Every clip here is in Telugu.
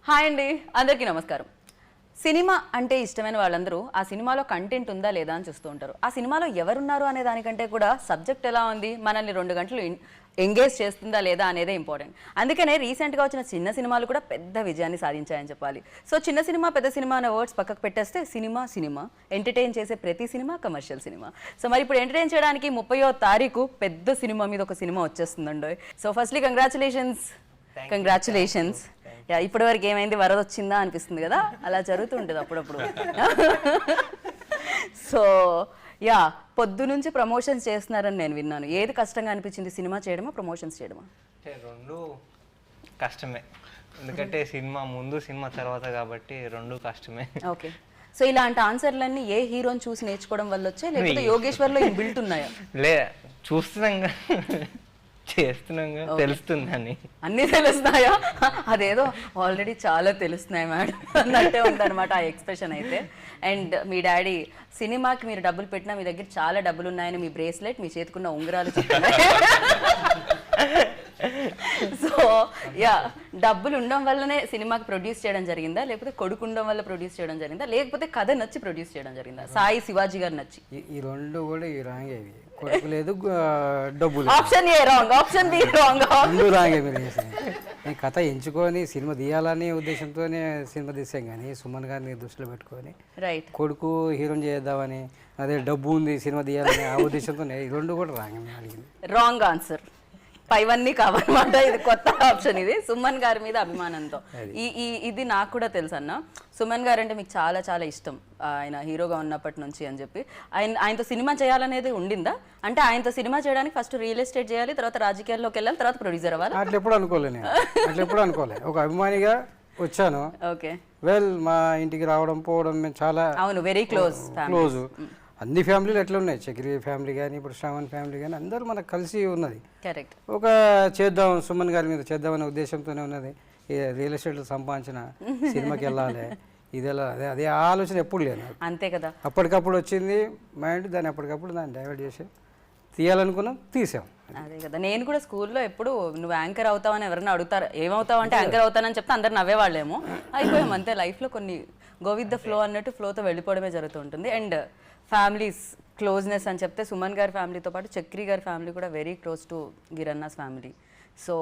హాయ్ అండి, అందరికీ నమస్కారం. సినిమా అంటే ఇష్టమైన వాళ్ళందరూ ఆ సినిమాలో కంటెంట్ ఉందా లేదా అని చూస్తూ ఉంటారు. ఆ సినిమాలో ఎవరున్నారు అనే దానికంటే కూడా సబ్జెక్ట్ ఎలా ఉంది, మనల్ని 2 గంటలు ఎంగేజ్ చేస్తుందా లేదా అనేదే ఇంపార్టెంట్. అందుకనే రీసెంట్గా వచ్చిన చిన్న సినిమాలు కూడా పెద్ద విజయాన్ని సాధించాయని చెప్పాలి. సో చిన్న సినిమా పెద్ద సినిమా అనే వర్డ్స్ పక్కకు పెట్టేస్తే సినిమా ఎంటర్టైన్ చేసే ప్రతి సినిమా కమర్షియల్ సినిమా. సో మరి ఇప్పుడు ఎంటర్టైన్ చేయడానికి 30వ తారీఖు పెద్ద సినిమా మీద ఒక సినిమా వచ్చేస్తుందండి. So firstly congratulations. ఇప్పటి వరకు ఏమైంది, వరద వచ్చిందా అనిపిస్తుంది కదా, అలా జరుగుతుంటుంది అప్పుడప్పుడు. సో యా, పొద్దు నుంచి ప్రమోషన్స్ చేస్తున్నారని నేను విన్నాను. ఏది కష్టంగా అనిపించింది, సినిమా చేయడమా ప్రమోషన్స్ చేయడమా? రెండు కష్టమే, ఎందుకంటే సినిమా ముందు సినిమా తర్వాత కాబట్టి రెండు కష్టమే. ఓకే, సో ఇలాంటి ఆన్సర్లన్నీ ఏ హీరోని చూసి నేర్చుకోవడం వల్ల వచ్చాయి, లేకపోతే యోగేశ్వర్లో బిల్ట్ ఉన్నాయా? లే, చూస్తున్నాం చేస్తున్నాం తెలుస్తుందని. అన్నీ తెలుస్తున్నాయా? అదేదో ఆల్రెడీ చాలా తెలుస్తున్నాయి మేడం అన్నట్టే ఉందన్నమాట ఆ ఎక్స్ప్రెషన్ అయితే. అండ్ మీ డాడీ సినిమాకి మీరు డబ్బులు పెట్టినా మీ దగ్గర చాలా డబ్బులు ఉన్నాయని మీ బ్రేస్లెట్, మీ చేతికున్న ఉంగరాలు చెప్తున్నాయి. సో యా, డబ్బులు ఉండడం వల్లనే సినిమాకి ప్రొడ్యూస్ చేయడం జరిగిందా, లేకపోతే కొడుకు ఉండడం వల్ల ప్రొడ్యూస్ చేయడం జరిగిందా, లేకపోతే కథ నచ్చి ప్రొడ్యూస్ చేయడం జరిగిందా? సాయి శివాజీ గారు నచ్చి? ఈ రెండు కూడా ఈ రాంగ్. అవి కొడుకు లేదు, డబ్బులు. Option A wrong, option be wrong. రెండు రాంగ్. మీరు నేను కథ ఎంచుకొని సినిమా తీయాలనే ఉద్దేశంతోనే సినిమా తీసాం, కానీ సుమన్ గారిని దృష్టిలో పెట్టుకొని రైట్ కొడుకు హీరోని చేద్దామని, అదే డబ్బు ఉంది సినిమా తీయాలని ఆ ఉద్దేశంతోనే. ఈ రెండు కూడా రాంగ్. అడిగింది రాంగ్ ఆన్సర్. పైవన్నీ కావాలన్నమాట. ఇది కొత్త ఆప్షన్. ఇది సుమన్ గారి మీద అభిమానంతో. ఇది నాకు కూడా తెలుసు అన్న. సుమన్ గారు అంటే మీకు చాలా చాలా ఇష్టం, ఆయన హీరోగా ఉన్నప్పటి నుంచి అని చెప్పి. ఆయనతో సినిమా చేయాలనేది ఉండిందా? అంటే ఆయనతో సినిమా చేయడానికి ఫస్ట్ రియల్ ఎస్టేట్ చేయాలి, తర్వాత రాజకీయాల్లోకి వెళ్ళాలి, తర్వాత ప్రొడ్యూసర్ అవ్వాలి? అట్లా ఎప్పుడు అనుకోలే నేను. అట్లా ఎప్పుడు అనుకోలే. ఒక అభిమానిగా వచ్చాను. ఓకే, మా ఇంటికి రావడం పోవడం మేము చాలా అవును, వెరీ క్లోజ్. అన్ని ఫ్యామిలీలు ఎట్లా ఉన్నాయి, చక్రి ఫ్యామిలీ కానీ ఇప్పుడు శ్రావణ్ ఫ్యామిలీ కానీ అందరూ మనకు కలిసి ఉన్నది. కరెక్ట్. ఒక చేద్దాం సుమన్ గారి మీద చేద్దామనే ఉద్దేశంతోనే ఉన్నది. రియల్ ఎస్టేట్ సంపాదించిన సినిమాకి వెళ్ళాలి, ఇది ఎలా, అదే ఆలోచన ఎప్పుడు లేదు. అంతే కదా, అప్పటికప్పుడు వచ్చింది మైండ్, దాన్ని అప్పటికప్పుడు దాన్ని డైవర్ట్ చేసి తీయాలనుకున్నాం, తీసాం. అదే కదా, నేను కూడా స్కూల్లో ఎప్పుడు నువ్వు యాంకర్ అవుతావని ఎవరైనా అడుగుతారు, ఏమవుతావు అంటే యాంకర్ అవుతానని చెప్తే అందరు నవ్వేవాళ్ళేమో. అయిపోయాం అంతే. లైఫ్లో కొన్ని గో విత్ ద ఫ్లో అన్నట్టు ఫ్లోతో వెళ్ళిపోవడమే జరుగుతుంటుంది. అండ్ ఫ్యామిలీస్ క్లోజ్నెస్ అని చెప్తే సుమన్ గారి ఫ్యామిలీతో పాటు చక్రి గారి ఫ్యామిలీ కూడా వెరీ క్లోజ్ టు గిరన్నాస్ ఫ్యామిలీ. సో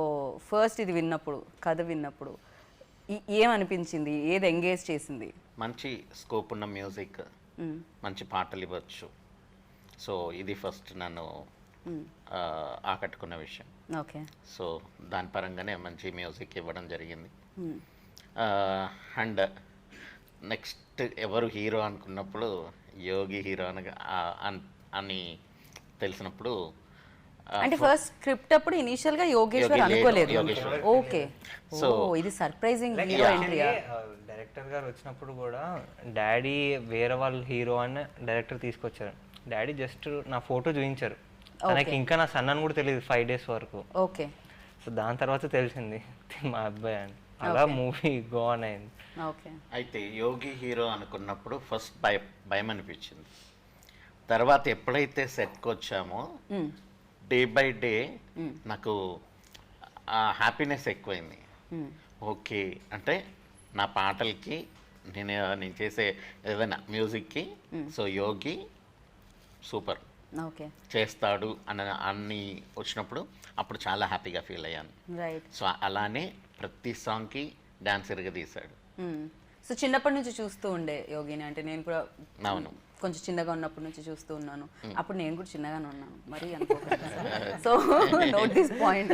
ఫస్ట్ ఇది విన్నప్పుడు, కథ విన్నప్పుడు ఏమనిపించింది, ఏది ఎంగేజ్ చేసింది? మంచి స్కోప్ ఉన్న మ్యూజిక్, మంచి పాటలు ఇవ్వచ్చు. సో ఇది ఫస్ట్ నన్ను ఆకట్టుకున్న విషయం. ఓకే, సో దాని పరంగానే మంచి మ్యూజిక్ ఇవ్వడం జరిగింది. అండ్ నెక్స్ట్ ఎవరు హీరో అనుకున్నప్పుడు యోగి హీరో అని తెలిసినప్పుడు, అంటే ఫస్ట్ స్క్రిప్ట్ అప్పుడు ఇనిషియల్ గా యోగేశ్వర్ అనుకోలేదు. ఓకే, సో ఇది సర్ప్రైజింగ్ హీరో ఎంట్రీ. డైరెక్టర్ గారు వచ్చినప్పుడు కూడా డాడీ వేరే వాళ్ళు హీరో అని డైరెక్టర్ తీసుకొచ్చారు. డాడీ జస్ట్ నా ఫోటో చూపించారు, తనకి ఇంకా నా సన్నని కూడా తెలియదు 5 days వరకు. ఓకే, సో దాని తర్వాత తెలిసింది మా అబ్బాయి అని. అలా మూవీ గో ఆన్ అయింది. అయితే యోగి హీరో అనుకున్నప్పుడు ఫస్ట్ భయం అనిపించింది. తర్వాత ఎప్పుడైతే సెట్కి వచ్చామో డే బై డే నాకు హ్యాపీనెస్ ఎక్కువైంది. ఓకే, అంటే నా పాటలకి నేను చేసే ఏదైనా మ్యూజిక్కి సో యోగి సూపర్ చేస్తాడు అన్ని వచ్చినప్పుడు అప్పుడు చాలా హ్యాపీగా ఫీల్ అయ్యాను. సో అలానే ప్రతి సాంగ్కి డాన్సర్గా తీశాడు. సో చిన్నప్పటి నుంచి చూస్తూ ఉండే యోగిని, అంటే నేను కూడా అవును కొంచెం చిన్నగా ఉన్నప్పటి నుంచి చూస్తూ ఉన్నాను. అప్పుడు నేను కూడా చిన్నగానే ఉన్నాను, మరి అనుకోకుండా. So note this point.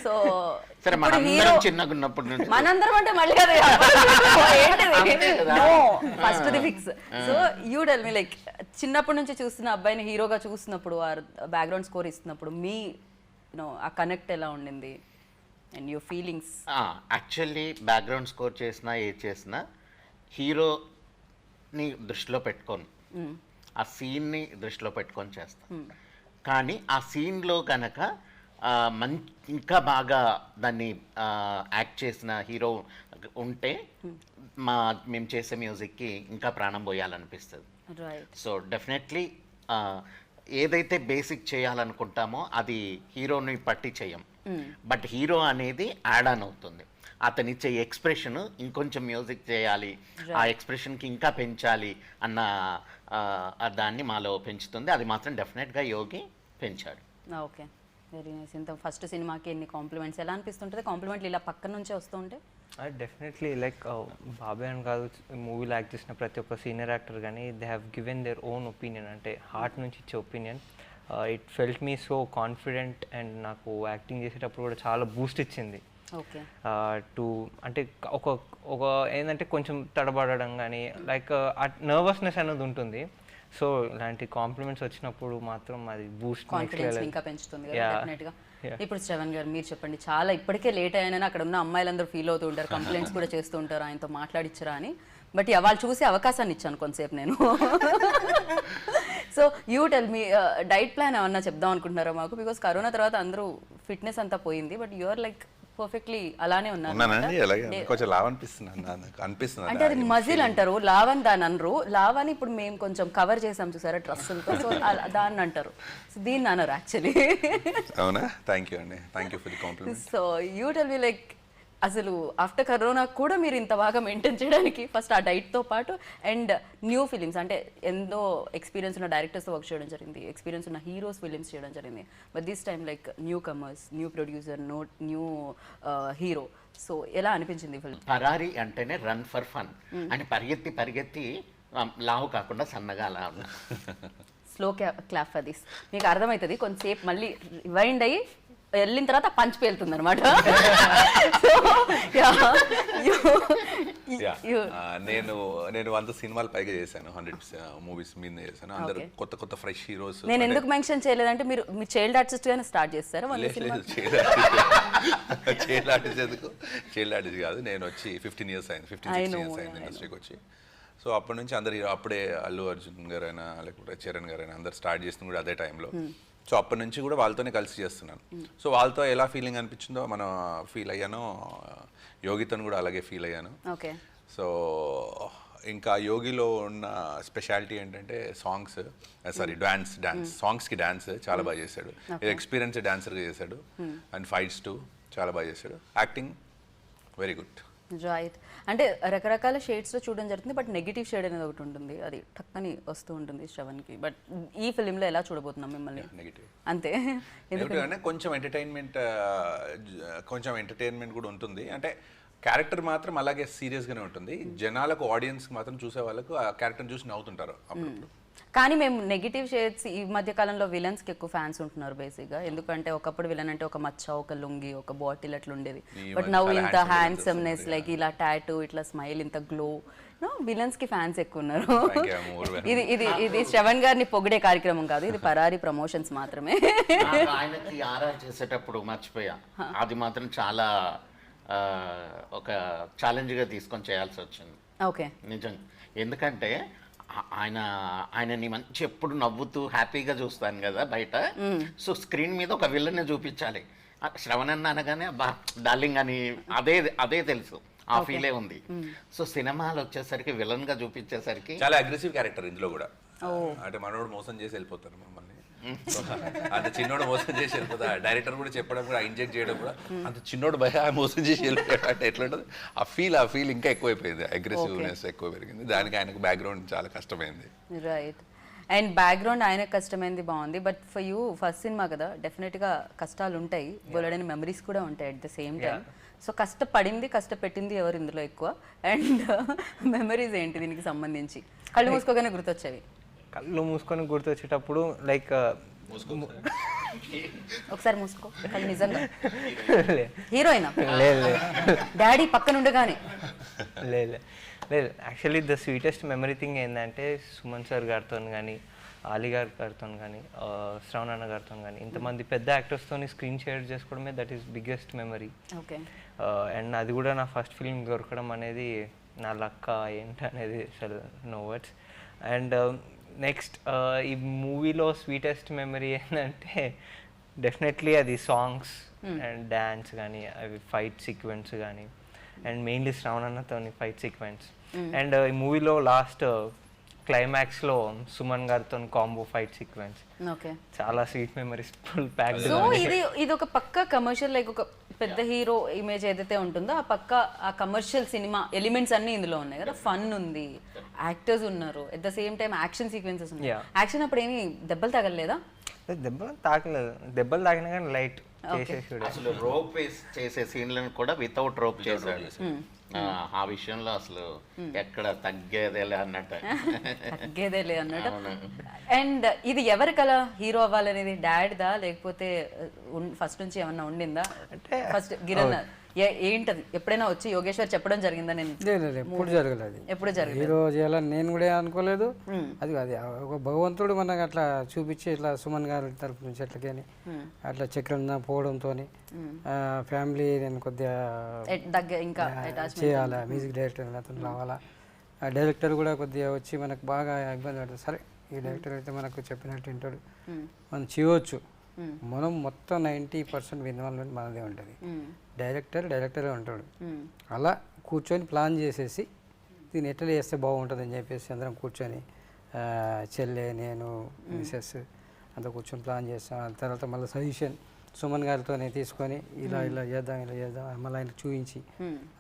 So చిన్నగా ఉన్నప్పటి నుంచి మనందరం అంటే మళ్ళీ first the fix. So you tell me, like చిన్నప్పటి నుంచి చూస్తున్న అబ్బాయిని హీరోగా చూస్తున్నప్పుడు, బ్యాక్గ్రౌండ్ స్కోర్ ఇస్తున్నప్పుడు మీ ఆ కనెక్ట్ ఎలా ఉండింది and your feelings? Actually background score చేసినా ఏది చేసినా హీరోని దృష్టిలో పెట్టుకోను, ఆ సీన్ని దృష్టిలో పెట్టుకొని చేస్తాను. కానీ ఆ సీన్లో కనుక ఇంకా బాగా దాన్ని యాక్ట్ చేసిన హీరో ఉంటే మేము చేసే మ్యూజిక్కి ఇంకా ప్రాణం పోయాలనిపిస్తుంది. సో డెఫినెట్లీ ఏదైతే బేసిక్ చేయాలనుకుంటామో అది హీరోని పట్టి చేయం, బట్ హీరో అనేది యాడ్ ఆన్ అవుతుంది. అతనిచ్చే ఎక్స్ప్రెషన్ ఇంకొంచెం మ్యూజిక్ చేయాలి, ఆ ఎక్స్ప్రెషన్కి ఇంకా పెంచాలి అన్న దాన్ని మాలో పెంచుతుంది. అది మాత్రం డెఫినెట్గా యోగి పెంచాడు. Okay, very nice. ఇంత ఫస్ట్ సినిమాకి ఎన్ని కాంప్లిమెంట్స్, ఎలా అనిపిస్తుంటుంది కాంప్లిమెంట్లు ఇలా పక్క నుంచే వస్తూ ఉంటే? డెఫినెట్లీ లైక్ బాబాయ్ అని కాదు, మూవీలో యాక్ట్ చేసిన ప్రతి ఒక్క సీనియర్ యాక్టర్ కానీ they have given their own opinion, అంటే హార్ట్ నుంచి ఇచ్చే opinion. It felt me so confident and నాకు యాక్టింగ్ చేసేటప్పుడు కూడా చాలా బూస్ట్ ఇచ్చింది. ఓకే, టు అంటే ఒక ఒక ఏంటంటే కొంచెం తడబడడం కానీ లైక్ నర్వస్నెస్ అనేది ఉంటుంది. సో ఇలాంటి కాంప్లిమెంట్స్ వచ్చినప్పుడు మాత్రం అది బూస్ట్ కాన్ఫిడెన్స్ ఇంకా పెంచుతుంది కదా డెఫినెట్గా. ఇప్పుడు శ్రవణ్ గారు మీరు చెప్పండి, చాలా ఇప్పటికే లేట్ అయ్యానని అక్కడ ఉన్న అమ్మాయిలందరూ ఫీల్ అవుతూ ఉంటారు, కంప్లైంట్స్ కూడా చేస్తూ ఉంటారు ఆయనతో మాట్లాడిచ్చరా అని. బట్ వాళ్ళు చూసే అవకాశాన్ని ఇచ్చాను కొంతసేపు నేను. So you tell me, diet plan ఏమన్నా చెప్దాం అనుకుంటున్నారా మాకు? బికాస్ కరోనా తర్వాత అందరూ ఫిట్నెస్ అంతా పోయింది, but you are like perfectly అలానే ఉన్నానండి. అలాగే ఉన్నారు. కొంచెం లావ్ అనిపిస్తుంది అంటే అది మజిల్ అంటారు, లావ్ అని దాన్ని అనరు. లావ్ అని ఇప్పుడు మేము కొంచెం కవర్ చేసాం చూసారా డ్రెస్సులతో, సో దాన్ని అంటారు. సో దీన్ని అనరు యాక్చువల్లీ. అవునా? థ్యాంక్ యూ అండి, thank you for the compliment. So you tell me like అసలు ఆఫ్టర్ కరోనా కూడా మీరు ఇంత బాగా మెయింటైన్ చేయడానికి ఫస్ట్ ఆ డైట్తో పాటు అండ్ న్యూ ఫిలిమ్స్, అంటే ఎంతో ఎక్స్పీరియన్స్ ఉన్న డైరెక్టర్స్తో వర్క్ చేయడం జరిగింది, ఎక్స్పీరియన్స్ ఉన్న హీరోస్ ఫిలిమ్స్ చేయడం జరిగింది. But this time like new comers, new producer, new hero. So ఎలా అనిపించింది ఫిల్మ్? పరారీ అంటేనే రన్ ఫర్ ఫన్ అని పరిగెత్తి లావు కాకుండా సన్నగా అలా ఉన్నా. Slow clap for this. మీకు అర్థమవుతుంది, కొంతసేపు మళ్ళీ రివైండ్ అయ్యి వెళ్ళిన తర్వాత పంచ్ పేలుతుంది అనమాట. నేను 100 సినిమాలు పైగా చేశాను, 100 మూవీస్ మీద చేశాను. అందరూ కొత్త ఫ్రెష్ హీరోస్. నేను ఎందుకు మెన్షన్ చేయలేదంటే మీరు మీ చైల్డ్ ఆర్టిస్ట్ గానే స్టార్ట్ చేస్తారా? చైల్డ్ ఆర్టిస్ట్ ఎందుకు? చైల్డ్ ఆర్టిస్ట్ కాదు, నేను వచ్చి 15 years అయింది, 15-16 years అయింది ఇండస్ట్రీకి వచ్చి. సో అప్పటి నుంచి అందరు అప్పుడే అల్లు అర్జున్ గారైనా లేకపోతే చరణ్ గారైనా అందరు స్టార్ట్ చేస్తుంది కూడా అదే టైంలో. సో అప్పటి నుంచి కూడా వాళ్ళతోనే కలిసి చేస్తున్నాను. సో వాళ్ళతో ఎలా ఫీలింగ్ అనిపించిందో మనం ఫీల్ అయ్యానో, యోగితో కూడా అలాగే ఫీల్ అయ్యాను. ఓకే. సో ఇంకా యోగిలో ఉన్న స్పెషాలిటీ ఏంటంటే సాంగ్స్, డాన్స్ సాంగ్స్కి డాన్స్ చాలా బాగా చేశాడు. ఎక్స్పీరియన్స్ డాన్సర్గా చేశాడు. అండ్ ఫైట్స్ టూ చాలా బాగా చేశాడు. Acting very good. రైట్. అంటే రకరకాల షేడ్స్లో చూడడం జరుగుతుంది, బట్ నెగిటివ్ షేడ్ అనేది ఒకటి ఉంటుంది, అది టక్కని వస్తూ ఉంటుంది శ్రవణ్కి. బట్ ఈ ఫిలింలో ఎలా చూడబోతున్నాం మిమ్మల్ని? నెగిటివ్ అంతే. ఎందుకంటే కొంచెం ఎంటర్టైన్మెంట్ కూడా ఉంటుంది. అంటే క్యారెక్టర్ మాత్రం అలాగే సీరియస్గానే ఉంటుంది. జనాలకు, ఆడియన్స్కి మాత్రం చూసే వాళ్ళకు ఆ క్యారెక్టర్ని చూసి నవ్వుతుంటారు అప్పుడప్పుడు. కానీ మేము నెగిటివ్ షేడ్స్ ఈ మధ్య కాలంలో విలన్స్కి ఎక్కువ ఫ్యాన్స్ ఉంటున్నారు బేసిక్గా. ఎందుకంటే ఒకప్పుడు విలన్ అంటే ఒక మచ్చ, ఒక లుంగి, ఒక బాటిల్ అట్లా ఉండేది. బట్ నవ్వు ఇంత హ్యాండ్సమ్నెస్, లైక్ ఇలా టాటూ, ఇట్లా స్మైల్, ఇంత గ్లో, విలన్స్ కి ఫ్యాన్స్ ఎక్కువ ఉన్నారు. ఇది ఇది ఇది శ్రవణ్ గారిని పొగిడే కార్యక్రమం కాదు, ఇది పరారీ ప్రమోషన్స్ మాత్రమే. ఆయనకి ఆర్ఆర్ చేసేటప్పుడు మర్చిపోయా, అది మాత్రం చాలా ఒక ఛాలెంజ్గా తీసుకొని చేయాల్సి వచ్చింది. ఓకే, నిజంగా. ఎందుకంటే ఆయనని మంచి ఎప్పుడు నవ్వుతూ హ్యాపీగా చూస్తాను కదా బయట. సో స్క్రీన్ మీద ఒక విలన్ని చూపించాలి. శ్రవణ్ అనగానే బా డార్లింగ్ అని అదే తెలుసు, ఆ ఫీలే ఉంది. సో సినిమాలు వచ్చేసరికి విలన్ గా చూపించేసరికి చాలా అగ్రెసివ్ క్యారెక్టర్ ఇందులో కూడా. అంటే మనోడు మోసం చేసి వెళ్ళిపోతారు మమ్మల్ని, అంత చిన్నోడు మోసం చేసి వెళ్ళిపోతా. డైరెక్టర్ కూడా చెప్పడం కూడా, ఇంజెక్ట్ చేయడం కూడా, అంత చిన్నోడు భయ మోసం చేసి వెళ్ళిపోయాడు అంటే ఎట్లా ఉంటుంది. ఆ ఫీల్ ఇంకా ఎక్కువైపోయింది, అగ్రెసివ్నెస్ ఎక్కువ పెరిగింది. దానికి ఆయనకు బ్యాక్గ్రౌండ్ చాలా కష్టమైంది. రైట్. అండ్ బ్యాక్గ్రౌండ్ ఆయనకు కష్టమైంది, బాగుంది. But for you first cinema కదా, డెఫినెట్గా కష్టాలు ఉంటాయి, బోలెడని మెమరీస్ కూడా ఉంటాయి at the same time. So కష్టపెట్టింది ఎవరు ఇందులో ఎక్కువ? అండ్ మెమరీస్ ఏంటి దీనికి సంబంధించి? కళ్ళు మూసుకోగానే గుర్తొచ్చేవి? కళ్ళు మూసుకొని గుర్తొచ్చేటప్పుడు లైక్ ఒకసారి మూసుకో కళ్ళు, నిజంగా హీరోయినా? లేదు డాడీ పక్కన ఉండగానే? లేదు లేదు. Actually the sweetest memory thing ఏంటంటే సుమన్ సార్ గారితో కానీ, ఆలీ గారితో కానీ, శ్రవణ్ అన్న గారితో కానీ, ఇంతమంది పెద్ద యాక్టర్స్తో స్క్రీన్ షేర్ చేసుకోవడమే that is biggest memory. Okay. And అది కూడా నా ఫస్ట్ ఫిల్మ్ దొరకడం అనేది నా లక్క ఏంటనేది అసలు నో వర్డ్స్. అండ్ నెక్స్ట్ ఈ మూవీలో స్వీటెస్ట్ మెమరీ ఏంటంటే డెఫినెట్లీ అది సాంగ్స్ అండ్ డ్యాన్స్ కానీ, అవి ఫైట్ సీక్వెన్స్ కానీ, అండ్ మెయిన్లీ శ్రవణ్ అన్నతో ఫైట్ సీక్వెన్స్. అండ్ ఈ మూవీలో లాస్ట్ క్లైమాక్స్లో సుమన్ గారితో కాంబో ఫైట్ సీక్వెన్స్ ఓకే, చాలా sweet memories full pack. So ఇది ఒక పక్క కమర్షియల్, లైక్ ఒక పెద్ద హీరో ఇమేజ్ ఏదైతే ఉంటుందో ఆ పక్క ఆ కమర్షియల్ సినిమా ఎలిమెంట్స్ అన్ని ఇందులో ఉన్నాయి కదా, ఫన్ ఉంది, యాక్టర్స్ ఉన్నారు, at the same time action sequences ఉన్నాయి. యాక్షన్ అప్పుడు ఏమి దెబ్బలు తగలలేదా? దెబ్బలు తాకలేదు, దెబ్బలు తాకినా కానీ లైట్ చేసేసి అసలు రోప్ వేసి చేసే సీన్లను కూడా వితౌట్ రోప్ చేశాడు. ఆ విషయంలో అసలు ఎక్కడ తగ్గేదేలే అన్నట్టు. తగ్గేదేలే అన్నట్టు. అండ్ ఇది ఎవరి కల హీరో అవ్వాలనేది, డాడ్దా లేకపోతే ఫస్ట్ నుంచి ఏమన్నా ఉండిందా? అంటే ఫస్ట్ గిరణ్ ఏంటది ఎప్పుడైనా వచ్చి యోగేశ్వర్ చెప్పడం జరిగిందా? నేను ఎప్పుడు జరగలేదు, ఎప్పుడు జరగలేదు. హీరో చేయాలని నేను కూడా అనుకోలేదు. అది ఒక భగవంతుడు మనకు అట్లా చూపించి ఇట్లా సుమన్ గారి తరపు నుంచి ఎట్లకని అట్లా చక్రం పోవడంతో ఫ్యామిలీ నేను కొద్దిగా ఇంకా చేయాలా, మ్యూజిక్ డైరెక్టర్ అతను రావాలా, ఆ డైరెక్టర్ కూడా కొద్దిగా వచ్చి మనకు బాగా ఇబ్బంది పడుతుంది. సరే ఈ డైరెక్టర్ అయితే మనకు చెప్పినట్టు వింటాడు, మనం చేయవచ్చు. మనం మొత్తం 90% ఇన్వాల్వ్మెంట్ మనదే ఉంటుంది. డైరెక్టరే ఉంటాడు. అలా కూర్చొని ప్లాన్ చేసేసి దీన్ని ఎట్లా చేస్తే బాగుంటుంది అని చెప్పేసి అందరం కూర్చొని చెల్లె, నేను, మిసెస్ అంతా కూర్చొని ప్లాన్ చేస్తాం. తర్వాత మళ్ళీ సజెషన్ సుమన్ గారితోనే తీసుకొని ఇలా చేద్దాం మళ్ళీ ఆయనకు చూపించి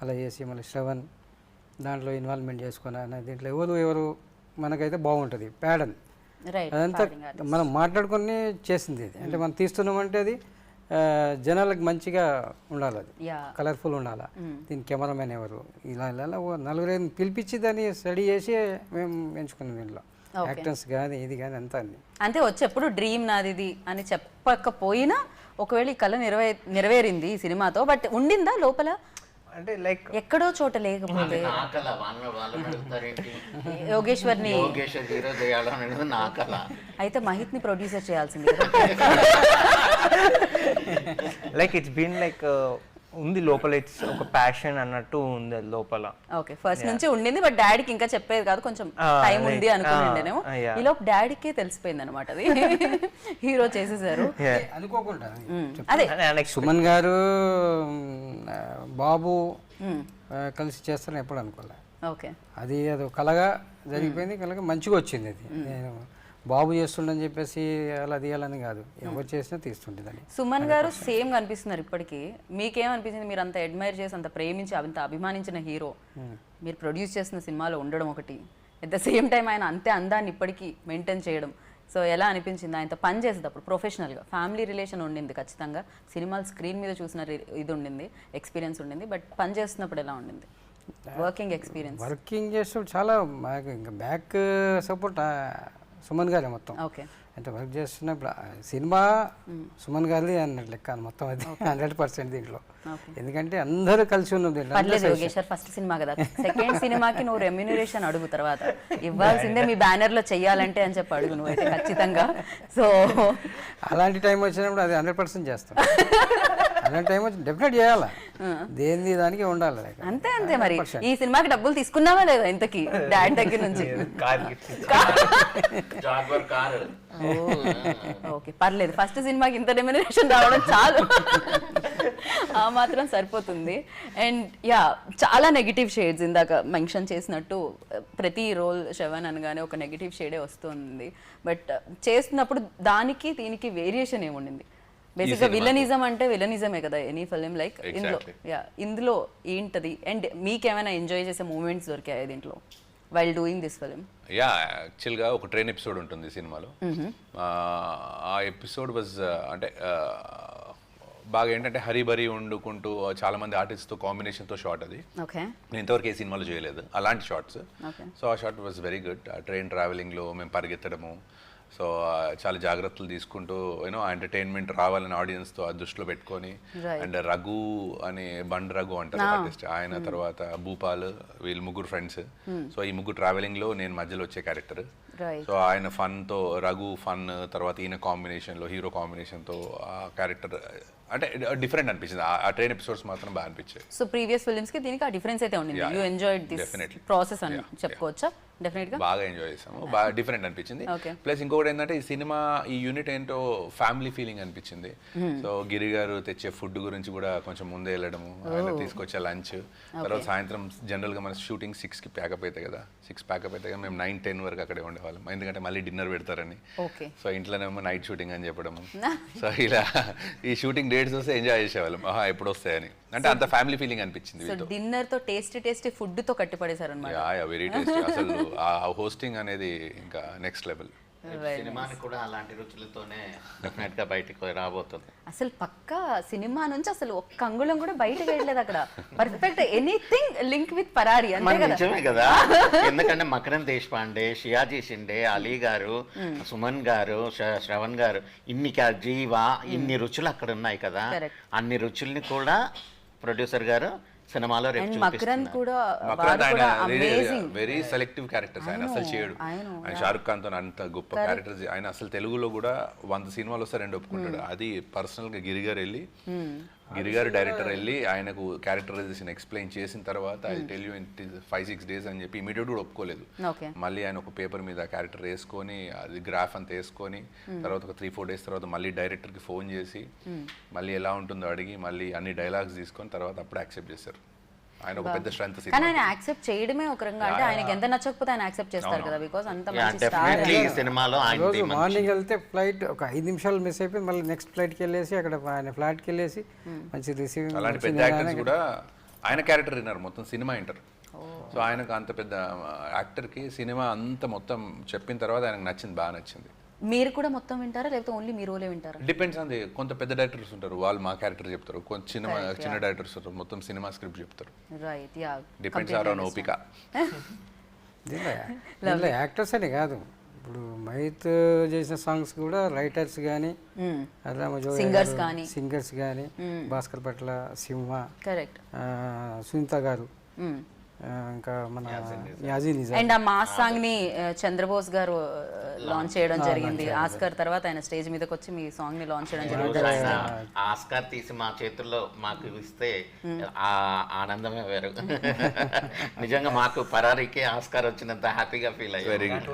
అలా చేసి మళ్ళీ శ్రవణ్ దాంట్లో ఇన్వాల్వ్మెంట్ చేసుకొని దీంట్లో ఎవరు మనకైతే బాగుంటుంది ప్యాడన్ అదంతా మనం మాట్లాడుకొని చేసింది ఇది. అంటే మనం తీస్తున్నామంటే అది జనాలకు మంచిగా ఉండాలి, అది కలర్ఫుల్ ఉండాలి. దీని కెమెరామెన్ ఎవరు, ఇలా నలుగురు పిలిపించి దాన్ని స్టడీ చేసి మేము ఎంచుకున్నాం. దీంట్లో యాక్టర్స్ కానీ ఇది కానీ అంతా అంతే. వచ్చి ఎప్పుడు డ్రీమ్ నాది ఇది అని చెప్పకపోయినా ఒకవేళ ఈ కళ నెరవేరింది ఈ సినిమాతో, బట్ ఉండిందా లోపల? అంటే లైక్ ఎక్కడో చోట లేకపోతే యోగేశ్వర్ని హీరో చేయాలనేది నా కళ. అయితే మహిత్ ని ప్రొడ్యూసర్ చేయాల్సింది. లైక్ ఇట్స్ బీన్ లైక్ ఉంది లోపల, ఇట్స్ ఒక ప్యాషన్ అన్నట్టు ఉంది లోపల. ఓకే, ఫస్ట్ నుంచి ఉండింది, బట్ డాడీకి ఇంకా చెప్పేది కాదు, కొంచెం టైం ఉంది అనుకుంటుండేనేమో. ఈలోపు డాడీకే తెలిసిపోయింది అనమాట, అది హీరో చేసేసారు అనుకోకుండా. అదే సుమన్ గారు బాబు కలిసి చేస్తారని ఎప్పుడు అనుకోలే. ఓకే, అది కళగా జరిగిపోయింది, కళగా మంచిగా వచ్చింది. అది నేను బాబు చేస్తుండని చెప్పేసి అలా తీయాలని కాదు, ఎవరు చేసినా తీస్తుంటుందని. సుమన్ గారు సేమ్ కనిపిస్తున్నారు ఇప్పటికీ. మీకేమనిపించింది? మీరు అంత అడ్మైర్ చేసి అంత ప్రేమించి అంత అభిమానించిన హీరో మీరు ప్రొడ్యూస్ చేసిన సినిమాలో ఉండడం ఒకటి, ఎట్ ద సేమ్ టైం ఆయన అంతే అందాన్ని ఇప్పటికీ మెయింటైన్ చేయడం. సో ఎలా అనిపించింది ఆయనతో పని చేసేటప్పుడు? ప్రొఫెషనల్గా ఫ్యామిలీ రిలేషన్ ఉండింది ఖచ్చితంగా, సినిమాలు స్క్రీన్ మీద చూసిన ఇది ఉండింది, ఎక్స్పీరియన్స్ ఉండింది, బట్ పని చేస్తున్నప్పుడు ఎలా ఉండింది వర్కింగ్ ఎక్స్పీరియన్స్? వర్కింగ్ చేసినప్పుడు చాలా ఇంకా బ్యాక్ సపోర్ట్ సుమన్ గారే మొత్తం. ఓకే, అంటే వర్క్ చేస్తున్నప్పుడు సినిమా సుమన్ గారిది అన్నట్టు లెక్క మొత్తం, అది 100% దీంట్లో. ఎందుకంటే అందరూ కలిసి ఉన్నాం దీంట్లో. పర్లేదు యోగేశ్వర్, ఫస్ట్ సినిమా కదా, సెకండ్ సినిమాకి నువ్వు రెమ్యూనరేషన్ అడుగు, తర్వాత ఇవ్వాల్సిందే మీ బ్యానర్ లో చెయ్యాలంటే అని చెప్పి అడుగు నువ్వు అయితే ఖచ్చితంగా. సో అలాంటి టైం వచ్చినప్పుడు అది 100% చేస్తాం. అలాంటి టైం వచ్చి డెఫినెట్ చేయాలి, దేని దానికి ఉండాలి. అంతే అంతే. మరి ఈ సినిమాకి డబ్బులు తీసుకున్నావా లేదా ఇంతకి డాడ్ దగ్గర నుంచి? ఓకే, పర్లేదు, ఫస్ట్ సినిమాకి ఇంత రెమ్యూనరేషన్ రావడం చాలు, ఆ మాత్రం సరిపోతుంది. అండ్ యా, చాలా నెగిటివ్ షేడ్స్ ఇందాక మెన్షన్ చేసినట్టు ప్రతి రోల్ శ్రవణ్ అనగానే ఒక నెగిటివ్ షేడే వస్తుంది, బట్ చేస్తున్నప్పుడు దానికి దీనికి వేరియేషన్ ఏముండింది? బేసిక్గా విలనిజం అంటే విలనిజమే కదా ఎనీ ఫిలిం, లైక్ ఇందులో ఏంటది? అండ్ మీకేమైనా ఎంజాయ్ చేసే మూమెంట్స్ దొరికాయి దీంట్లో వైల్ డూయింగ్ దిస్ ఫిలిం? యాక్చువల్గా ఒక ట్రైన్ ఎపిసోడ్ ఉంటుంది సినిమాలో. ఆ ఎపిసోడ్ వాజ్ అంటే బాగా ఏంటంటే హరిబరి వండుకుంటూ చాలా మంది ఆర్టిస్ట్తో కాంబినేషన్తో షాట్ అది. నేను ఇంతవరకు ఏ సినిమాలో చేయలేదు అలాంటి షాట్స్. సో ఆ షాట్ వాజ్ వెరీ గుడ్. ఆ ట్రైన్ ట్రావెలింగ్లో మేము పరిగెత్తడము, సో చాలా జాగ్రత్తలు తీసుకుంటూ యూనో ఎంటర్టైన్మెంట్ రావాలని ఆడియన్స్తో ఆ దృష్టిలో పెట్టుకొని. అండ్ రఘు అని బండ్ రఘు అంటారు ఆర్టిస్ట్, ఆయన తర్వాత భూపాల్, వీళ్ళు ముగ్గురు ఫ్రెండ్స్. సో ఈ ముగ్గురు ట్రావెలింగ్లో నేను మధ్యలో వచ్చే క్యారెక్టర్. సో ఆయన ఫన్తో, రఘు ఫన్, తర్వాత ఈయన కాంబినేషన్లో హీరో కాంబినేషన్తో ఆ క్యారెక్టర్ అంటే డిఫరెంట్ అనిపించింది. ఆ ట్రైన్ ఎపిసోడ్స్ మాత్రం బాగా అనిపించాయి. సో ప్రీవియస్ ఫిల్మ్స్ కి దీనికి ఆ డిఫరెన్స్ అయితే ఉంది. యూ ఎంజాయ్డ్ దిస్ ప్రాసెస్ అని చెప్పుకోవచ్చా? డెఫినెట్ గా బాగా ఎంజాయ్ చేసాము, బాగా డిఫరెంట్ అనిపించింది. Okay. ప్లస్ ఇంకొకటి ఏంటంటే ఈ సినిమా ఈ యూనిట్ ఏంటో ఫ్యామిలీ ఫీలింగ్ అనిపించింది. సో గిరి గారు తెచ్చే ఫుడ్ గురించి కూడా కొంచెం ముందే వెళ్ళడము, ఆయన తీసుకొచ్చే లంచ్, తర్వాత సాయంత్రం జనరల్గా మన షూటింగ్ 6కి ప్యాకప్ అవుతాయి కదా, 6 ప్యాకప్ అయితే కదా మేము 9-10 వరకు అక్కడే ఉండేవాళ్ళం, ఎందుకంటే మళ్ళీ డిన్నర్ పెడతారని. ఓకే. సో ఇంట్లోనేమో నైట్ షూటింగ్ అని చెప్పడము. సో ఇలా ఈ షూటింగ్ డేట్స్ వస్తే ఎంజాయ్ చేసేవాళ్ళం, ఎప్పుడు వస్తాయని. అంటే అంత ఫ్యామిలీ ఫీలింగ్ అనిపించింది. సో డిన్నర్ తో టేస్టీ ఫుడ్ తో కట్టిపడేశారు అనమాట. Very tasty. అసలు ఆ హోస్టింగ్ అనేది ఇంకా నెక్స్ట్ లెవెల్. సినిమాని కూడా అలాంటి రుచులతోనే డెఫినెట్ గా బయటికి రాబోతుంది. అసలు పక్కా సినిమా నుంచి అసలు ఒక్క అంగుళం కూడా బయటకు వెళ్ళలేదు అక్కడ. పర్ఫెక్ట్, ఎనీథింగ్ లింక్ విత్ పరారి అంతే మరి కదా. నిజమే కదా, ఎందుకంటే మకరంద్ దేశపాండే, షియాజీ షిండే, అలీ గారు, సుమన్ గారు, శ్రవణ్ గారు, ఇన్ని జీవ, ఇన్ని రుచులు అక్కడ ఉన్నాయి కదా. Correct. అన్ని రుచుల్ని కూడా ప్రొడ్యూసర్ గారు సినిమాలో రేపు అండ్ మకరంద్ చూపిస్తున్నారు. కూడా మకరంద్ వాడు కూడా ఆయన అమేజింగ్. వెరీ సెలెక్టివ్ క్యారెక్టర్స్, ఆయన అసలు చేయడు. ఆయన షారుఖ్ ఖాన్ తో అంత గొప్ప క్యారెక్టర్స్ ఆయన అసలు తెలుగులో కూడా 100 సినిమాలు వస్తే 2 ఒప్పుకుంటాడు. అది పర్సనల్ గా గిరిగారు వెళ్ళి, గిరిగారు డైరెక్టర్ వెళ్ళి ఆయనకు క్యారెక్టరైజేషన్ ఎక్స్ప్లెయిన్ చేసిన తర్వాత I tell you in 5-6 days అని చెప్పి ఇమీడియట్ కూడా ఒప్పుకోలేదు. ఓకే. మళ్ళీ ఆయన ఒక పేపర్ మీద క్యారెక్టర్ వేసుకొని అది గ్రాఫ్ అంతా వేసుకొని తర్వాత ఒక 3-4 days తర్వాత మళ్ళీ డైరెక్టర్కి ఫోన్ చేసి మళ్ళీ ఎలా ఉంటుందో అడిగి మళ్ళీ అన్ని డైలాగ్స్ తీసుకొని తర్వాత అప్పుడు యాక్సెప్ట్ చేశారు. ఆయన ఒక పెద్ద స్ట్రెంత్. కానీ ఆయన యాక్సెప్ట్ చేయడమే ఒక రంగా, అంటే ఆయనకి ఎంత నచ్చకపోతే ఆయన యాక్సెప్ట్ చేస్తారు కదా, బికాజ్ అంత మంచి స్టార్. డెఫినెట్లీ ఈ సినిమాలో రోజు మార్నింగ్ వెళ్తే ఫ్లైట్ ఒక 5 నిమిషాలు మిస్ అయిపోయి మళ్ళీ నెక్స్ట్ ఫ్లైట్కి వెళ్ళేసి అక్కడ ఆయన ఫ్లాట్కి వెళ్ళేసి మంచి రిసీవింగ్. అలాంటి పెద్ద యాక్టర్స్ కూడా ఆయన క్యారెక్టర్ విన్నారు, మొత్తం సినిమా వింటారు. సో ఆయనకు అంత పెద్ద యాక్టర్కి సినిమా అంత మొత్తం చెప్పిన తర్వాత ఆయనకు నచ్చింది, బాగా నచ్చింది. మీరు కూడా మొత్తం వింటారా లేకపోతే ఓన్లీ మీ రోలే వింటారా? Depends on the. కొంత పెద్ద డైరెక్టర్స్ ఉంటారు, వాళ్ళు మా క్యారెక్టర్ చెప్తారు. కొంత చిన్న డైరెక్టర్స్ ఉంటారు, మొత్తం సినిమా స్క్రిప్ట్ చెప్తారు. Right, yeah. డిపెండ్స్ ఆన్ ఓపిక. దీంట్లో యాక్టర్స్ అని కాదు, ఇప్పుడు మైత్ చేసిన సాంగ్స్ కూడా రైటర్స్ కానీ, సింగర్స్ కానీ, భాస్కర్ పట్ల, సింహ, కరెక్ట్, సునీత గారు, ఇంకా మన యాజిన్ నిజాం. అండ్ ఆ మాస్ సాంగ్ ని చంద్రబోస్ గారు లాంచ్ చేయడం జరిగింది. ఆస్కార్ తర్వాత ఆయన స్టేజ్ మీదకి వచ్చి మీ సాంగ్ ని లాంచ్ చేయడం జరిగింది. ఆస్కార్ తీసి మా చేతుల్లో మాకు ఇస్తే ఆ ఆనందమే వేరు. నిజంగా మాకు పరారీకి ఆస్కార్ వచ్చినంత హ్యాపీగా ఫీల్ అయ్యారు.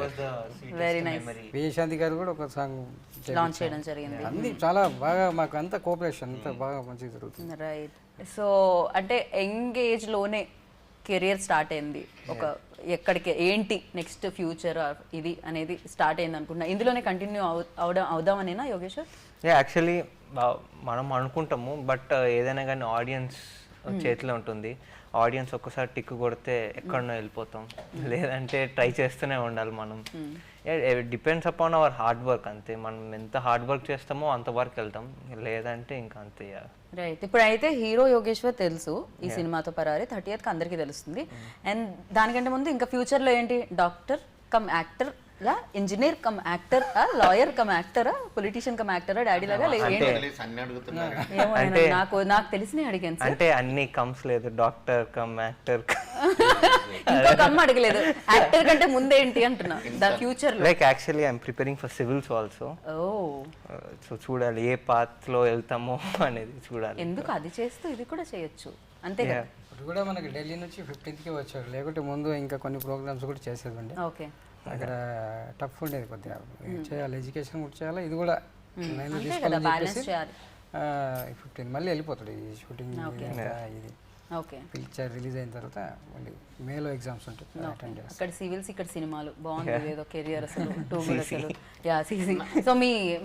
Very nice. విజయశాంతి గారు కూడా ఒక సాంగ్ లాంచ్ చేయడం జరిగింది. అన్ని చాలా బాగా మాకు అంత కోఆపరేషన్ అంతా బాగా మంచిగా జరుగుతుంది. రైట్. సో అంటే యంగ్ ఏజ్ లోనే కెరియర్ స్టార్ట్ అయింది, ఒక ఎక్కడికి ఏంటి నెక్స్ట్ ఫ్యూచర్ ఇది అనేది స్టార్ట్ అయింది అనుకుంటున్నా. ఇందులోనే కంటిన్యూ అవుదామనేనా యోగేశ్వర్? యాక్చువల్లీ మనం అనుకుంటాము, బట్ ఏదైనా కానీ ఆడియన్స్ చేతిలో ఉంటుంది. ఆడియన్స్ ఒక్కసారి టిక్ కొడితే ఎక్కడనో వెళ్ళిపోతాం, లేదంటే ట్రై చేస్తూనే ఉండాలి మనం. Depends upon our hard work అంతే. మనం ఎంత హార్డ్ వర్క్ చేస్తామో అంత వరకు వెళ్తాం, లేదంటే ఇంకా అంతే. రైట్. ఇప్పుడు అయితే హీరో యోగేశ్వర్ తెలుసు ఈ సినిమాతో పరారి 30th అందరికీ తెలుస్తుంది. అండ్ దానికంటే ముందు ఇంకా ఫ్యూచర్లో ఏంటి, డాక్టర్ కమ్ యాక్టర్ లా, engineer cum actor, lawyer cum యాక్టరా, పొలిటీషియన్ కమ్ యాక్టరా, డాడీ లాగా అంటే నాకు తెలిసిన అడిగాను సార్. అంటే అన్ని కమ్స్ లేదు, డాక్టర్ కమ్ యాక్టర్. ఇంకో కమ్ అడగలేదు, యాక్టర్ కంటే ముందే ఏంటి అంటున్నా ద ఫ్యూచర్ లో. Like actually I'm preparing for civils also. So చూడాలి ఏ పాత్ లో వెళ్తామో అనేది చూడాలి. ఎందుకు అది చేస్తూ ఇది కూడా చేయొచ్చు, అంతే కదా. ఇప్పుడు కూడా మనకి ఢిల్లీ నుంచి 15th వచ్చారు, లేకుంటే ముందు ఇంకా కొన్ని ప్రోగ్రామ్స్ కూడా చేసేదండి. ఓకే. అక్కడ టఫ్ ఉండేది కొద్దిగా, చేయాలి ఎడ్యుకేషన్ కూడా చేయాలి, ఇది కూడా బ్యాలెన్స్ చేయాలి. 15 మళ్ళీ వెళ్ళిపోతాడు ఈ షూటింగ్. ఇది ఓకే. పిక్చర్ రిలీజ్ అయిన తర్వాత మళ్ళీ మేలో ఎగ్జామ్స్ ఉంటాయి, అటెండ్ చేస్తాం. అక్కడ సివిల్స్, ఇక్కడ సినిమాలు. బాగుంది ఏదో కెరియర్ అసలు. అసలు యా సీసీ. సో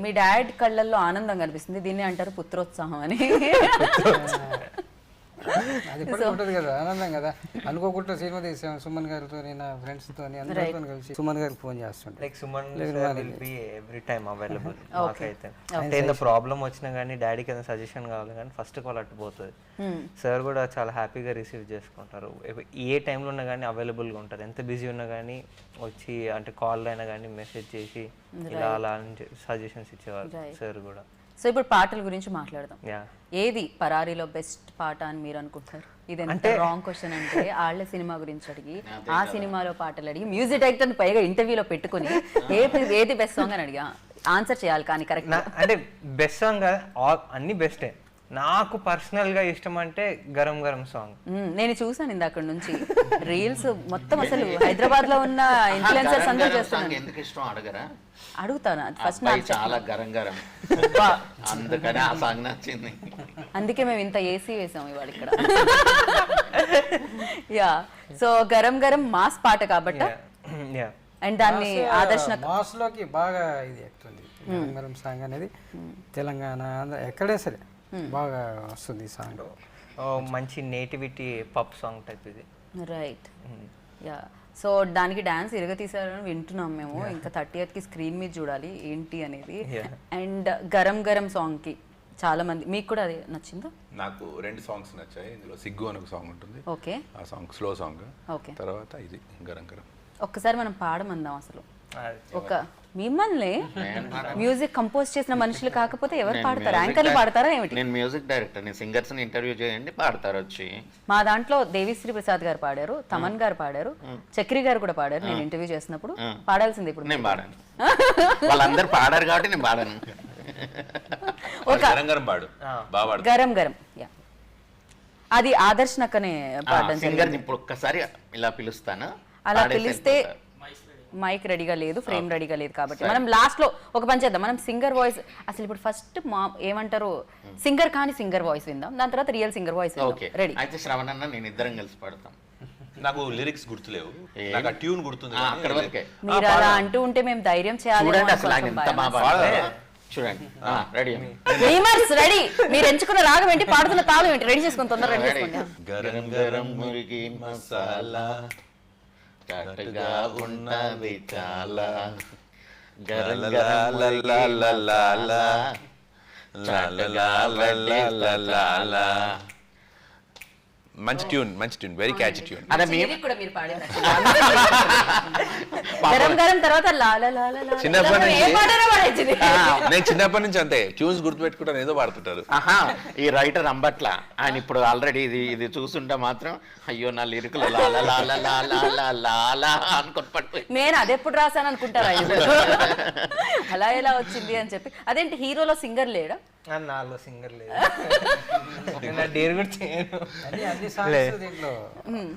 మీ డాడ్ కళ్ళల్లో ఆనందం కనిపిస్తుంది, దీన్ని అంటారు పుత్రోత్సాహం అని. అది ఇప్పటికీ ఉంటుంది కదా, ఆనందం కదా. అనుకోకుండా సినిమా తీసాం సుమన్ గారితో, నా ఫ్రెండ్స్తో అందరితో కలిసి సుమన్ గారికి ఫోన్ చేస్తుంటే like Suman will be every time available. మాకైతే అంటే ఏదైనా ప్రాబ్లం వచ్చినా కానీ, డాడీకి ఏదైనా సజెషన్ కావాలి కానీ ఫస్ట్ కాల్ అట్టుపోతుంది. సార్ కూడా చాలా హ్యాపీగా రిసీవ్ చేసుకుంటారు. ఏ టైంలో ఉన్నా కానీ అవైలబుల్గా ఉంటారు. ఎంత బిజీ ఉన్నా కానీ వచ్చి, అంటే కాల్ అయినా కానీ మెసేజ్ చేసి ఇలా అలా అని సజెషన్స్ ఇచ్చేవారు సార్ కూడా. సో ఇప్పుడు పాటల గురించి మాట్లాడదాం. ఏది పరారీలో బెస్ట్ పాట అని మీరు అనుకుంటారు? ఇది ఎంత రాంగ్ క్వశ్చన్ అంటే, వాళ్ళ సినిమా గురించి అడిగి, ఆ సినిమాలో పాటలు అడిగి, మ్యూజిక్ డైరెక్టర్ పైగా ఇంటర్వ్యూలో పెట్టుకుని ఏది బెస్ట్ సాంగ్ అని అడిగా ఆన్సర్ చేయాలి. కానీ కరెక్ట్ అంటే బెస్ట్ సాంగ్ అన్ని బెస్టే, నాకు పర్సనల్గా ఇష్టం అంటే గరం గరం సాంగ్. నేను చూసాను ఇందాక నుంచి రీల్స్ మొత్తం, అసలు హైదరాబాద్ లో ఉన్న ఇన్ఫ్లుయెన్సర్స్ అందరూ చేస్తున్నారు. ఎందుకు ఇష్టం అడగరా? అడుగుతాను ఫస్ట్ అబ్బాయి చాలా గరం గరం, అందుకని ఆ సాంగ్ నచ్చింది. అందుకే మేము ఇంత ఏసీ వేసాం ఇవాళ ఇక్కడ. Yeah, so garam garam mass పాట కాబట్టి యా అండ్ దాన్ని ఆదర్శ మాస్లోకి బాగా ఇది ఎక్కుతుంది గరం సాంగ్ అనేది. తెలంగాణ, ఆంధ్ర ఎక్కడే సరే బాగా వస్తుంది ఈ సాంగ్. మంచి నేటివిటీ పప్ సాంగ్ టైప్ ఇది. రైట్. యా, సో దానికి డాన్స్ ఇరగతీసారని వింటున్నాం మేము. ఇంకా 30th కి స్క్రీన్ మీద చూడాలి ఏంటి అనేది. అండ్ గరం గరం సాంగ్ కి చాలా మంది, మీకు కూడా అది నచ్చిందా? నాకు 2 సాంగ్స్ నచ్చాయి. ఇందులో సిగ్గు అని ఒక సాంగ్ ఉంటుంది, ఓకే, ఆ సాంగ్ స్లో సాంగ్. ఓకే, తర్వాత ఇది గరం గరం. ఒక్కసారి మనం పాడమందాం అసలు. ఒక మిమ్మల్ని మ్యూజిక్ కంపోజ్ చేసిన మనుషులు కాకపోతే ఎవరు పాడతారు? యాంకర్లు పాడతారా ఏమిటి? నేను మ్యూజిక్ డైరెక్టర్, నేను సింగర్స్ ని ఇంటర్వ్యూ చేయండి, పాడతారు వచ్చి. మా దాంట్లో దేవిశ్రీ ప్రసాద్ గారు పాడారు, తమన్ గారు పాడారు, చక్రి గారు కూడా పాడారు. నేను ఇంటర్వ్యూ చేసినప్పుడు పాడాల్సింది. ఇప్పుడు నేను పాడాను, వాళ్ళందరూ పాడారు కాబట్టి నేను పాడాను. గరం గరం పాడు, బాగా పాడు. గరం గరం, యా, అది ఆదర్శ్ నక్కనే పాడడం. సింగర్ ఇప్పుడు ఒక్కసారి ఇలా పిలుస్తాను, అలా పిలిస్తే మైక్ రెడీగా లేదు, ఫ్రేమ్ రెడీగా లేదు కాబట్టి మనం లాస్ట్ లో ఒక పని చేద్దాం. మనం సింగర్ వాయిస్ అసలు ఇప్పుడు ఫస్ట్ ఏమంటారు, సింగర్ కానీ సింగర్ వాయిస్ విందాం, దాని తర్వాత రియల్ సింగర్ వాయిస్ విందాం. Okay, ready? అయితే శ్రవణ్ అన్న నేను ఇద్దరం కలిసి పాడతాం. నాకు లిరిక్స్ గుర్తులేవు, నాకు ఆ ట్యూన్ గుర్తుంది. అక్కడ వరకే మీరు అలా అంటూ ఉంటే మేము ధైర్యం చేయాలి. చూడండి అసలు ఆయన ఎంత బాగా పాడతారో. చూడండి, రెడీ రెడీ. మీరు ఎంచుకున్న రాగం ఏంటి, పాడుతున్న తాళం ఏంటి, రెడీ చేసుకుని తొందరగా రెడీ చేసుకోండి. గరం గరం మురిగి మసాలా ఘాటుగా ఉన్నది చాలా, గరం గరం మంచి ట్యూన్, మంచి ట్యూన్, వెరీ క్యాచీ ట్యూన్. అదే లిరిక్ కూడా మీరు పాడారు. గరం గరం తర్వాత లా లా లా లా లా. చిన్నప్పటి నుంచి ఏ పాటైనా పాడొచ్చింది. నేను చిన్నప్పటి నుంచి అంతే, ట్యూన్స్ గుర్తుపెట్టుకుంటాను, ఏదో పాడుతుంటారు. ఆహా, ఈ రైటర్ అంబట్ల ఆయన ఇప్పుడు ఆల్రెడీ ఇది చూస్తుంటే మాత్రం అయ్యో నా లిరికలు లాలా లాలా లాలా లాలా అనుకుని పడిపోయి. నేను అది ఎప్పుడు రాశాను అనుకుంటారా అలా ఎలా వచ్చింది అని చెప్పి. అదేంటి హీరోలో సింగర్ లేడా? నాలో సింగర్ లేదు, నా డేర్ కూడా చేయను. అన్ని సాంగ్స్ దీంట్లో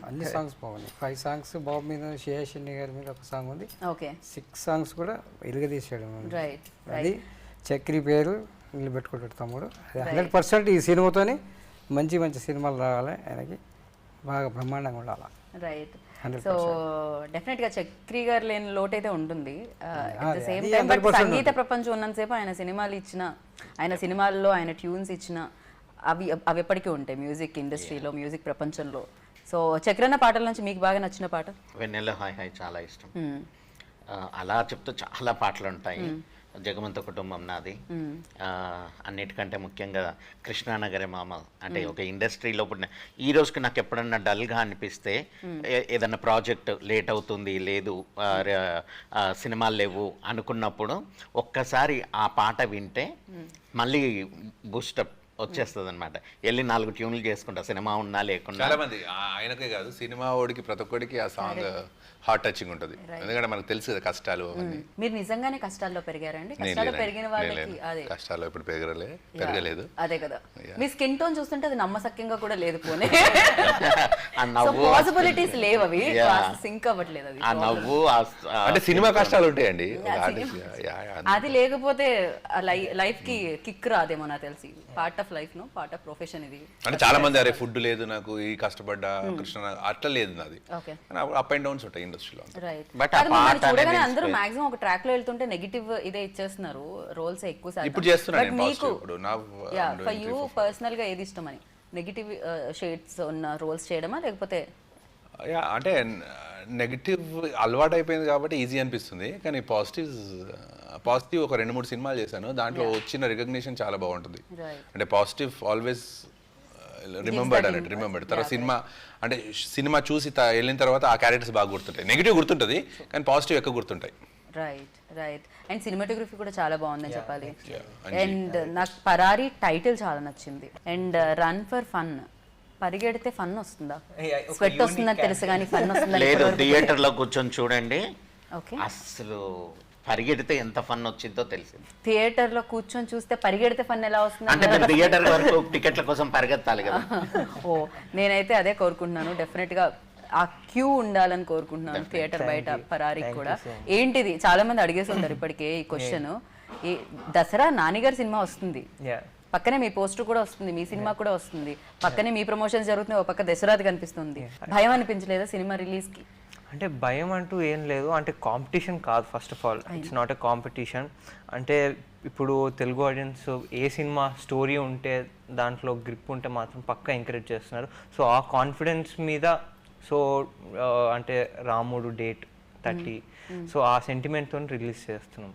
అన్ని సాంగ్స్ బాగున్నాయి. 5 సాంగ్స్ బాబు మీద, శేషిని గారి మీద ఒక సాంగ్ ఉంది. ఓకే, 6 సాంగ్స్ కూడా ఇరగదీసాడు. రైట్. అది చక్రి పేరు నిలబెట్టుకుంటాడు తమ్ముడు. అది 100% ఈ సినిమాతోని మంచి మంచి సినిమాలు రావాలి, ఆయనకి బాగా బ్రహ్మాండంగా ఉండాలి. రైట్. 100%. సో డెఫినెట్ గా చక్రి గారు లేని లోటు అయితే ఉంటుంది. అట్ ద సేమ్ అది టైం బట్ 100% సంగీత ప్రపంచం ఉన్నంతసేపు ఆయన సినిమాలు ఇచ్చిన, ఆయన సినిమాల్లో ఆయన ట్యూన్స్ ఇచ్చిన అవి ఎప్పటికీ ఉంటాయి మ్యూజిక్ ఇండస్ట్రీలో, మ్యూజిక్ ప్రపంచంలో. సో చక్రన్న పాటల నుంచి మీకు బాగా నచ్చిన పాట? వెన్నెల హాయ్ హాయ్ చాలా ఇష్టం. అలా చెప్తూ చాలా పాటలు ఉంటాయి. జగమంత కుటుంబం నాది, అన్నిటికంటే ముఖ్యంగా కృష్ణానగరే మామ. అంటే ఒక ఇండస్ట్రీలో పుట్టిన ఈ రోజుకి నాకు ఎప్పుడన్నా డల్గా అనిపిస్తే, ఏదన్నా ప్రాజెక్ట్ లేట్ అవుతుంది, లేదు సినిమాలు లేవు అనుకున్నప్పుడు ఒక్కసారి ఆ పాట వింటే మళ్ళీ బూస్టప్ వచ్చేస్తుంది అనమాట. వెళ్ళి 4 ట్యూన్లు చేసుకుంటా, సినిమా ఉన్నా లేకుండా. చాలా మంది ఆయనకే కాదు, సినిమా ఓడికి ప్రతి ఒక్కడికి ఆ సాంగ్ హార్ట్ టచింగ్ ఉంటుంది. ఎందుకంటే మనకు తెలుసు కదా కష్టాలు అవన్నీ. మీరు నిజంగానే కష్టాల్లో పెరిగారండి? కష్టాల్లో పెరిగిన వాళ్ళకి అదే కష్టాల్లో ఇప్పుడు పెరగలేదు. అదే కదా, మీ స్కిన్ టోన్ చూస్తుంటే అది నమ్మసక్యంగా కూడా లేదు. పోనీ ఆ నవ్వు, పాసిబిలిటీస్ లేవు, అవి సింక్ అవ్వట్లేదు. అది ఆ నవ్వు, అంటే సినిమా కష్టాలు ఉంటాయండి. అది లేకపోతే లైఫ్ కి కిక్ రాదేమో నాకు తెలిసి. Part of life, no part of profession ఇది. అంటే చాలా మంది అరే ఫుడ్ లేదు నాకు, ఈ కష్టపడ్డా కృష్ణ అట్లా లేదు నాది. ఓకే, అప్ అండ్ డౌన్స్ ఉంటాయి ఇండస్ట్రీలో. రైట్. But అది మిమ్మల్ని చూడగానే అందరూ మాక్సిమం ఒక ట్రాక్ లో వెళ్తుంటే నెగటివ్ ఇదే ఇచ్చేస్తున్నారు, రోల్స్ ఎక్కువ శాతం. ఇప్పుడు చేస్తున్నాను But నేను మీకు positive ఇప్పుడు. ఫర్ యూ పర్సనల్ గా ఏది ఇష్టమని? నెగటివ్ షేడ్స్ ఉన్న రోల్స్ చేయడమా, లేకపోతే? అంటే నెగిటివ్ అలవాటు అయిపోయింది కాబట్టి ఈజీ అనిపిస్తుంది, కానీ పాజిటివ్ ఒక 2-3 సినిమాలు చేశాను, దాంట్లో వచ్చిన రికగ్నిషన్ చాలా బాగుంటుంది. అంటే పాజిటివ్ ఆల్వేస్ రిమెంబర్డ్ అన్నట్టు, రిమెంబర్డ్. తర్వాత సినిమా చూసి వెళ్ళిన తర్వాత ఆ క్యారెక్టర్స్ బాగా గుర్తుంటాయి. నెగిటివ్ గుర్తుంటుంది కానీ పాజిటివ్ ఎక్కువ గుర్తుంటాయి. రైట్. అండ్ సినిమాటోగ్రఫీ కూడా చాలా బాగుందని చెప్పాలి. అండ్ నాకు పరారీ టైటిల్ చాలా నచ్చింది. అండ్ రన్ ఫర్ ఫన్, పరిగెడితే ఫన్ వస్తుందా? స్వెట్ వస్తుందని తెలుసు కానీ ఫన్ వస్తుందా? లేదు, థియేటర్ లో కూర్చొని చూడండి, ఓకే, అసలు పరిగెడితే ఎంత ఫన్ వచ్చిందో తెలిసింది. థియేటర్ లో కూర్చొని చూస్తే పరిగెడితే ఫన్ ఎలా వస్తుంది అంటే మీరు థియేటర్ వరకు టికెట్ల కోసం పరిగెత్తాలి కదా. ఓ నేనైతే అదే కోరుకుంటున్నాను, డెఫినెట్ గా ఆ క్యూ ఉండాలని కోరుకుంటున్నాను థియేటర్ బయట పరారీకి కూడా. ఏంటిది చాలా మంది అడిగేసి ఉంటారు ఇప్పటికే ఈ క్వశ్చన్. ఈ దసరా నానిగారి సినిమా వస్తుంది, పక్కనే మీ పోస్టర్ కూడా వస్తుంది, మీ సినిమా కూడా వస్తుంది, పక్కనే మీ ప్రమోషన్స్ జరుగుతున్నాయి, ఒక పక్క దసరాది కనిపిస్తుంది. భయం అనిపించలేదా సినిమా రిలీజ్ కి? అంటే భయం అంటూ ఏం లేదు, అంటే కాంపిటీషన్ కాదు. First of all it's not a competition. అంటే ఇప్పుడు తెలుగు ఆడియన్స్ ఏ సినిమా స్టోరీ ఉంటే దాంట్లో గ్రిప్ ఉంటే మాత్రం పక్కా ఎంకరేజ్ చేస్తున్నారు. సో ఆ కాన్ఫిడెన్స్ మీద సో అంటే రాముడు డేట్ 30, సో ఆ సెంటిమెంట్తో రిలీజ్ చేస్తున్నాం.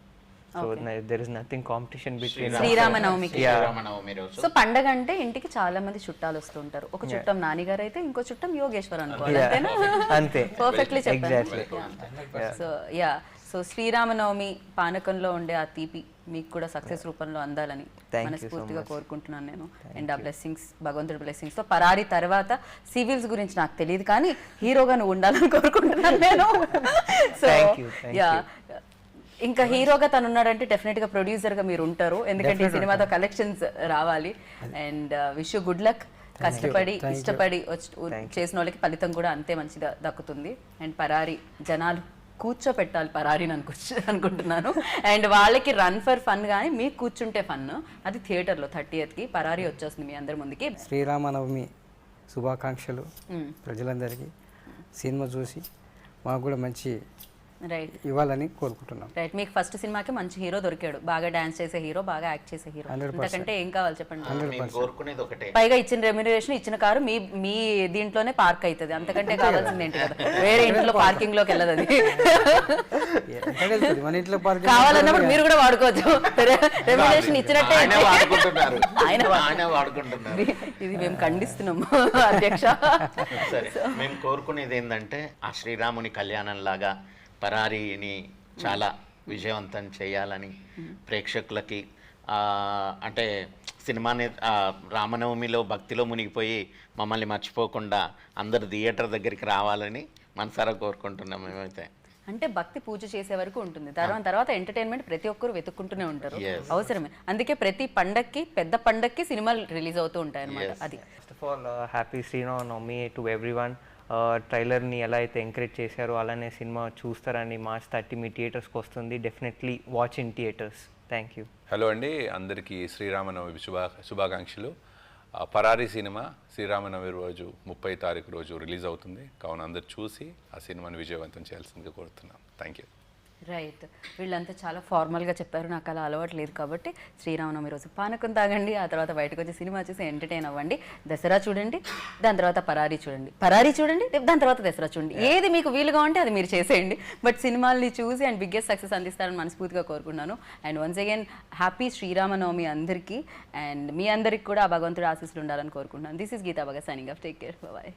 So there is nothing competition between శ్రీరామనవమికి. శ్రీరామనవమి రోజు సో పండగ అంటే ఇంటికి చాలా మంది చుట్టాలు వస్తుంటారు. ఒక చుట్టం నానిగారు అయితే ఇంకో చుట్టం యోగేశ్వర్ అనుకోవాలి, అంతేనా? అంతే, పర్ఫెక్ట్లీ చెప్పారు. ఎగ్జాక్ట్లీ. సో సో శ్రీరామనవమి పానకంలో ఉండే ఆ తీపి మీకు కూడా సక్సెస్ రూపంలో అందాలని మనస్ఫూర్తిగా కోరుకుంటున్నాను నేను. అండ్ ఆ బ్లెస్సింగ్స్, భగవంతుడి బ్లెస్సింగ్స్ తో పరారీ తర్వాత సివిల్స్ గురించి నాకు తెలియదు, కానీ హీరోగా నువ్వు ఉండాలని కోరుకుంటున్నాను నేను. సో యా, ఇంకా హీరోగా తను ఉన్నాడంటే డెఫినెట్ గా ప్రొడ్యూసర్ గా మీరు ఉంటారు, ఎందుకంటే ఈ సినిమాతో కలెక్షన్స్ రావాలి. And wish you good luck. కష్టపడి ఇష్టపడి చేసిన వాళ్ళకి ఫలితం కూడా అంతే మంచిగా దక్కుతుంది. అండ్ పరారీ జనాలు కూర్చోపెట్టాలి పరారీని అనుకుంటున్నాను. అండ్ వాళ్ళకి రన్ ఫర్ ఫన్ కానీ మీకు కూర్చుంటే ఫన్, అది థియేటర్లో 30th పరారీ వచ్చేస్తుంది మీ అందరి ముందుకి. శ్రీరామనవమి శుభాకాంక్షలు ప్రజలందరికీ. సినిమా చూసి మాకు కూడా మంచి రైట్ ఇవ్వాలని కోరుకుంటున్నాం. రైట్, మీకు ఫస్ట్ సినిమాకి మంచి హీరో దొరికాడు, బాగా డాన్స్ చేసే హీరో, బాగా యాక్ట్ చేసే హీరో. అంతకంటే ఏం కావాలి చెప్పండి? మేము కోరుకునేది ఒకటే, పైగా ఇచ్చిన రెమ్యునరేషన్, ఇచ్చిన కారు మీ దీంట్లోనే పార్క్ అవుతుంది, అంతకంటే కావాల్సింది ఏంటి కదా? వేరే ఇంట్లో పార్కింగ్ లోకి వెళ్ళదు అది. మన ఇంట్లో పార్క్ కావాలన్నప్పుడు మీరు కూడా వాడుకోవచ్చు, రెమ్యునరేషన్ ఇచ్చినట్టే ఆయన వాడుకుంటున్నారు. ఇది మేము ఖండిస్తున్నాము అధ్యక్ష. సరే, మేము కోరుకునేది ఏంటంటే ఆ శ్రీరాముని కళ్యాణం లాగా పరారీని చాలా విజయవంతం చేయాలని, ప్రేక్షకులకి అంటే సినిమాని రామనవమిలో భక్తిలో మునిగిపోయి మమ్మల్ని మర్చిపోకుండా అందరు థియేటర్ దగ్గరికి రావాలని మనసారా కోరుకుంటున్నాం మేమైతే. అంటే భక్తి పూజ చేసే వరకు ఉంటుంది, తర్వాత ఎంటర్టైన్మెంట్ ప్రతి ఒక్కరు వెతుక్కుంటూనే ఉంటారు, అవసరమే. అందుకే ప్రతి పండక్కి, పెద్ద పండక్కి సినిమాలు రిలీజ్ అవుతూ ఉంటాయి అన్నమాట. అది first of all happy Sri Rama Navami to everyone. ట్రైలర్ని ఎలా అయితే ఎంకరేజ్ చేశారో అలానే సినిమా చూస్తారని March 30 మీ థియేటర్స్కి వస్తుంది. Definitely watch in theatres. Thank you. Hello అండి, అందరికీ శ్రీరామనవమి శుభాకాంక్షలు. పరారీ సినిమా శ్రీరామనవమి రోజు 30వ తారీఖు రోజు రిలీజ్ అవుతుంది, కావున అందరు చూసి ఆ సినిమాని విజయవంతం చేయాల్సిందిగా కోరుతున్నాం. Thank you. రైట్, వీళ్ళంతా చాలా ఫార్మల్గా చెప్పారు, నాకు అలా అలవాటు లేదు కాబట్టి. శ్రీరామనవమి రోజు పానకం తాగండి, ఆ తర్వాత బయటకు వచ్చి సినిమా చూసి ఎంటర్టైన్ అవ్వండి. దసరా చూడండి, దాని తర్వాత పరారీ చూడండి, దాని తర్వాత దసరా చూడండి. ఏది మీకు వీలుగా ఉంటే అది మీరు చేసేయండి, బట్ సినిమాల్ని చూసి అండ్ బిగ్గెస్ట్ సక్సెస్ అందిస్తారని మనస్ఫూర్తిగా కోరుకున్నాను. And once again happy Sri Rama Navami అందరికీ, అండ్ మీ అందరికి కూడా ఆ భగవంతుడి ఆశీస్సులు ఉండాలని కోరుకుంటున్నాను. This is Geeta Bhagat signing off. Take care, bye.